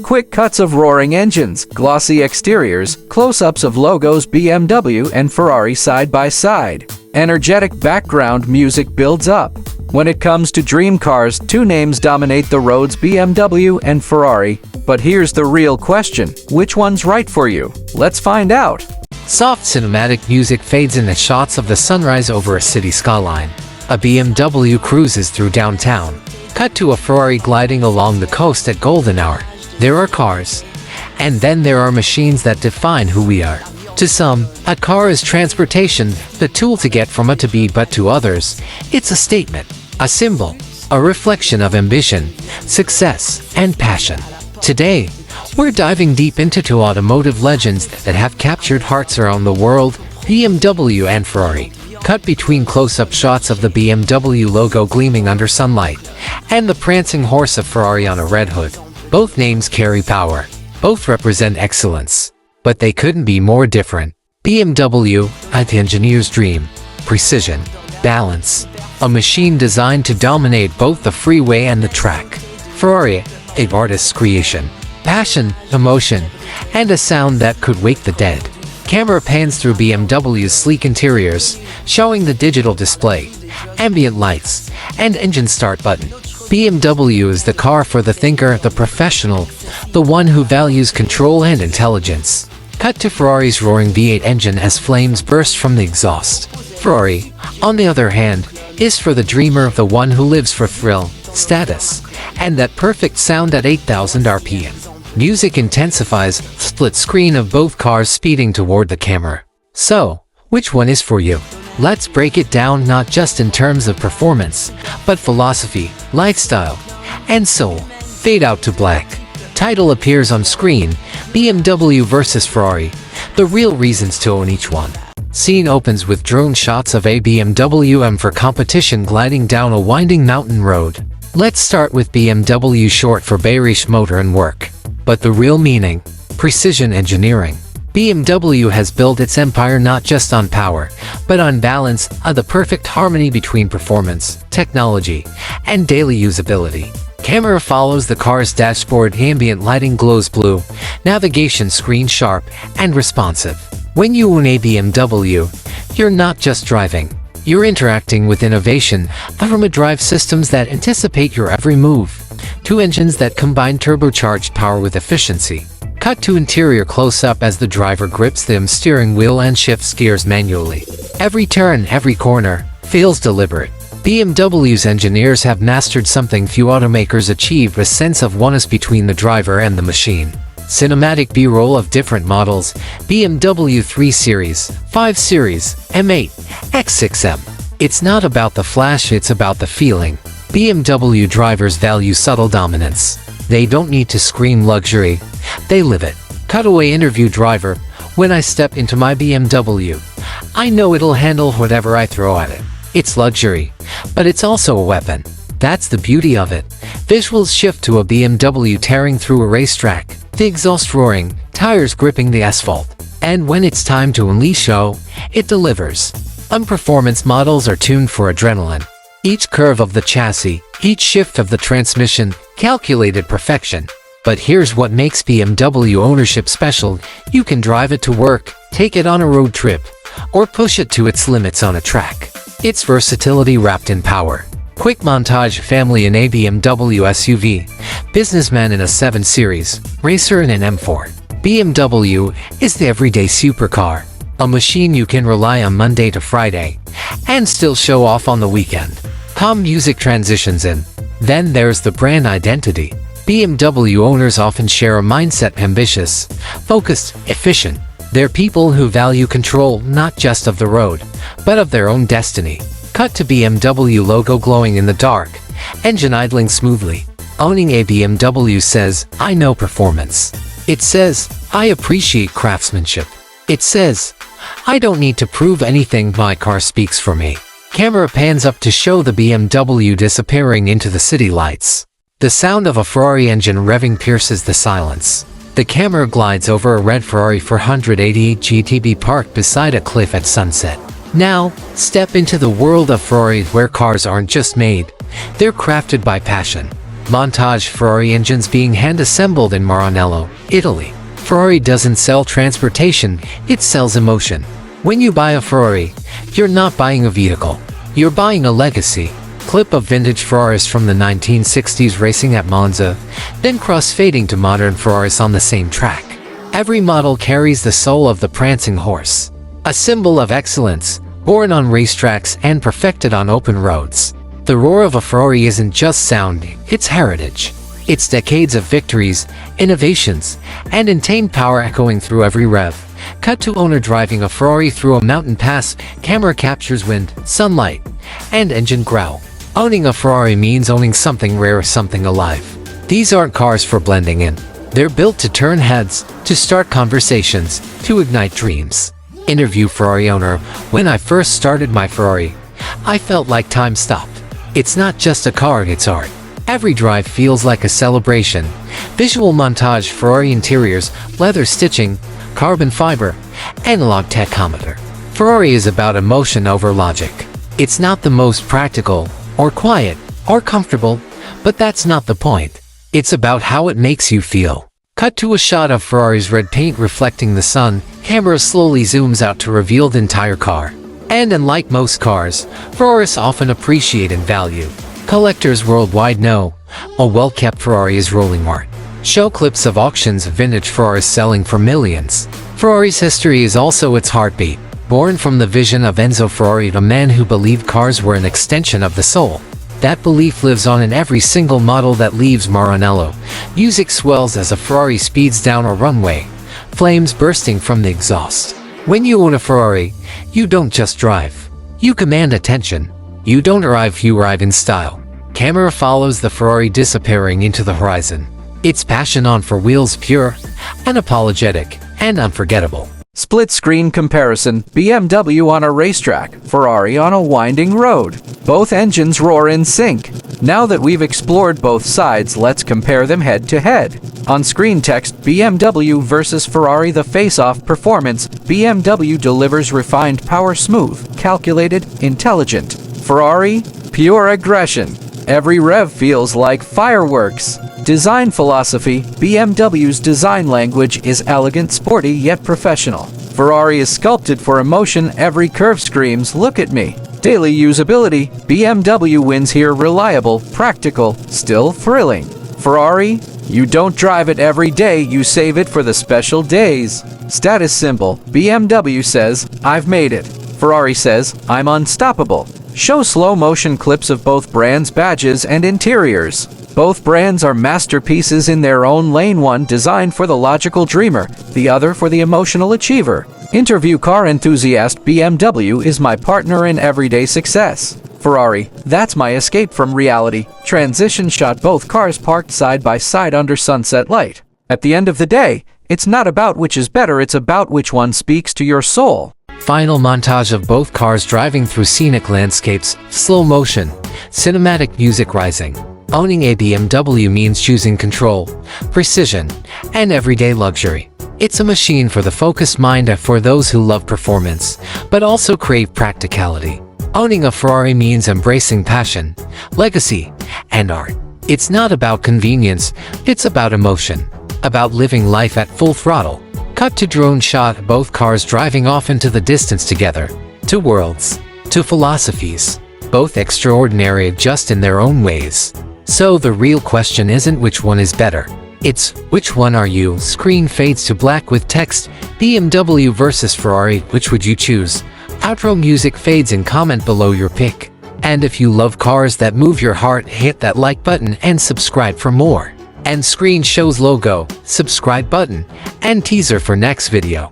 Quick cuts of roaring engines, glossy exteriors, close-ups of logos BMW and Ferrari side by side. Energetic background music builds up. When it comes to dream cars, two names dominate the roads: BMW and Ferrari. But here's the real question: which one's right for you? Let's find out. Soft cinematic music fades in the shots of the sunrise over a city skyline. A BMW cruises through downtown. Cut to a Ferrari gliding along the coast at golden hour. There are cars, and then there are machines that define who we are. To some, a car is transportation, the tool to get from A to B, but to others, it's a statement, a symbol, a reflection of ambition, success, and passion. Today, we're diving deep into two automotive legends that have captured hearts around the world: BMW and Ferrari. Cut between close-up shots of the BMW logo gleaming under sunlight, and the prancing horse of Ferrari on a red hood. Both names carry power. Both represent excellence. But they couldn't be more different. BMW, the engineer's dream. Precision. Balance. A machine designed to dominate both the freeway and the track. Ferrari, an artist's creation. Passion, emotion, and a sound that could wake the dead. Camera pans through BMW's sleek interiors, showing the digital display, ambient lights, and engine start button. BMW is the car for the thinker, the professional, the one who values control and intelligence. Cut to Ferrari's roaring V8 engine as flames burst from the exhaust. Ferrari, on the other hand, is for the dreamer, the one who lives for thrill, status, and that perfect sound at 8,000 RPM. Music intensifies, split screen of both cars speeding toward the camera. So, which one is for you? Let's break it down, not just in terms of performance, but philosophy, lifestyle, and soul. Fade out to black. Title appears on screen: BMW vs Ferrari, the real reasons to own each one. Scene opens with drone shots of a BMW M for competition gliding down a winding mountain road. Let's start with BMW, short for bearish motor and work. But the real meaning: precision engineering. BMW has built its empire not just on power, but on balance, the perfect harmony between performance, technology, and daily usability. Camera follows the car's dashboard, ambient lighting glows blue, navigation screen sharp and responsive. When you own a BMW, you're not just driving. You're interacting with innovation, from drive systems that anticipate your every move, to engines that combine turbocharged power with efficiency. Cut to interior close-up as the driver grips the steering wheel and shifts gears manually. Every turn, every corner, feels deliberate. BMW's engineers have mastered something few automakers achieve: a sense of oneness between the driver and the machine. Cinematic B-roll of different models: BMW 3 Series, 5 Series, M8, X6M. It's not about the flash, it's about the feeling. BMW drivers value subtle dominance. They don't need to scream luxury, they live it. Cutaway interview driver: when I step into my BMW, I know it'll handle whatever I throw at it. It's luxury, but it's also a weapon. That's the beauty of it. Visuals shift to a BMW tearing through a racetrack, the exhaust roaring, tires gripping the asphalt. And when it's time to unleash, it delivers. Performance models are tuned for adrenaline. Each curve of the chassis, each shift of the transmission, calculated perfection. But here's what makes BMW ownership special: you can drive it to work, take it on a road trip, or push it to its limits on a track. It's versatility wrapped in power. Quick montage: family in a BMW SUV, businessman in a 7 Series, racer in an M4. BMW is the everyday supercar, a machine you can rely on Monday to Friday, and still show off on the weekend. Calm music transitions in. Then there's the brand identity. BMW owners often share a mindset: ambitious, focused, efficient. They're people who value control not just of the road, but of their own destiny. Cut to BMW logo glowing in the dark, engine idling smoothly. Owning a BMW says, I know performance. It says, I appreciate craftsmanship. It says, I don't need to prove anything, my car speaks for me. Camera pans up to show the BMW disappearing into the city lights. The sound of a Ferrari engine revving pierces the silence. The camera glides over a red Ferrari 488 GTB parked beside a cliff at sunset. Now, step into the world of Ferrari, where cars aren't just made, they're crafted by passion. Montage: Ferrari engines being hand-assembled in Maranello, Italy. Ferrari doesn't sell transportation, it sells emotion. When you buy a Ferrari, you're not buying a vehicle. You're buying a legacy. Clip of vintage Ferraris from the 1960s racing at Monza, then cross-fading to modern Ferraris on the same track. Every model carries the soul of the prancing horse. A symbol of excellence, born on racetracks and perfected on open roads. The roar of a Ferrari isn't just sound, it's heritage. It's decades of victories, innovations, and intained power echoing through every rev. Cut to owner driving a Ferrari through a mountain pass, camera captures wind, sunlight, and engine growl. Owning a Ferrari means owning something rare, something alive. These aren't cars for blending in. They're built to turn heads, to start conversations, to ignite dreams. Interview Ferrari owner: when I first started my Ferrari, I felt like time stopped. It's not just a car, it's art. Every drive feels like a celebration. Visual montage: Ferrari interiors, leather stitching, carbon fiber, analog tachometer. Ferrari is about emotion over logic. It's not the most practical, or quiet, or comfortable, but that's not the point. It's about how it makes you feel. Cut to a shot of Ferrari's red paint reflecting the sun, camera slowly zooms out to reveal the entire car. And unlike most cars, Ferraris often appreciate in value. Collectors worldwide know a well-kept Ferrari is rolling art. Show clips of auctions of vintage Ferraris selling for millions. Ferrari's history is also its heartbeat. Born from the vision of Enzo Ferrari, a man who believed cars were an extension of the soul. That belief lives on in every single model that leaves Maranello. Music swells as a Ferrari speeds down a runway, flames bursting from the exhaust. When you own a Ferrari, you don't just drive. You command attention. You don't arrive, you arrive in style. Camera follows the Ferrari disappearing into the horizon. Its passion on for wheels pure, unapologetic, and unforgettable. Split-screen comparison: BMW on a racetrack, Ferrari on a winding road. Both engines roar in sync. Now that we've explored both sides, let's compare them head-to-head. On screen text: BMW versus Ferrari. The face-off: performance. BMW delivers refined power, smooth, calculated, intelligent. Ferrari: pure aggression. Every rev feels like fireworks. Design philosophy: BMW's design language is elegant, sporty, yet professional. Ferrari is sculpted for emotion. Every curve screams, "Look at me." Daily usability: BMW wins here. Reliable, practical, still thrilling. Ferrari: you don't drive it every day, you save it for the special days. Status symbol: BMW says, "I've made it." Ferrari says, "I'm unstoppable." Show slow motion clips of both brands' badges and interiors. Both brands are masterpieces in their own lane, one designed for the logical dreamer, the other for the emotional achiever. Interview car enthusiast: BMW is my partner in everyday success. Ferrari: that's my escape from reality. Transition shot: both cars parked side by side under sunset light. At the end of the day, it's not about which is better, it's about which one speaks to your soul. Final montage of both cars driving through scenic landscapes, slow motion, cinematic music rising. Owning a BMW means choosing control, precision, and everyday luxury. It's a machine for the focused mind and for those who love performance, but also crave practicality. Owning a Ferrari means embracing passion, legacy, and art. It's not about convenience, it's about emotion, about living life at full throttle. Cut to drone shot: both cars driving off into the distance together. Two worlds, two philosophies, both extraordinary just in their own ways. So the real question isn't which one is better, it's which one are you? Screen fades to black with text: BMW versus Ferrari, which would you choose? Outro music fades and comment below your pick. And if you love cars that move your heart, hit that like button and subscribe for more. And screen shows logo, subscribe button, and teaser for next video.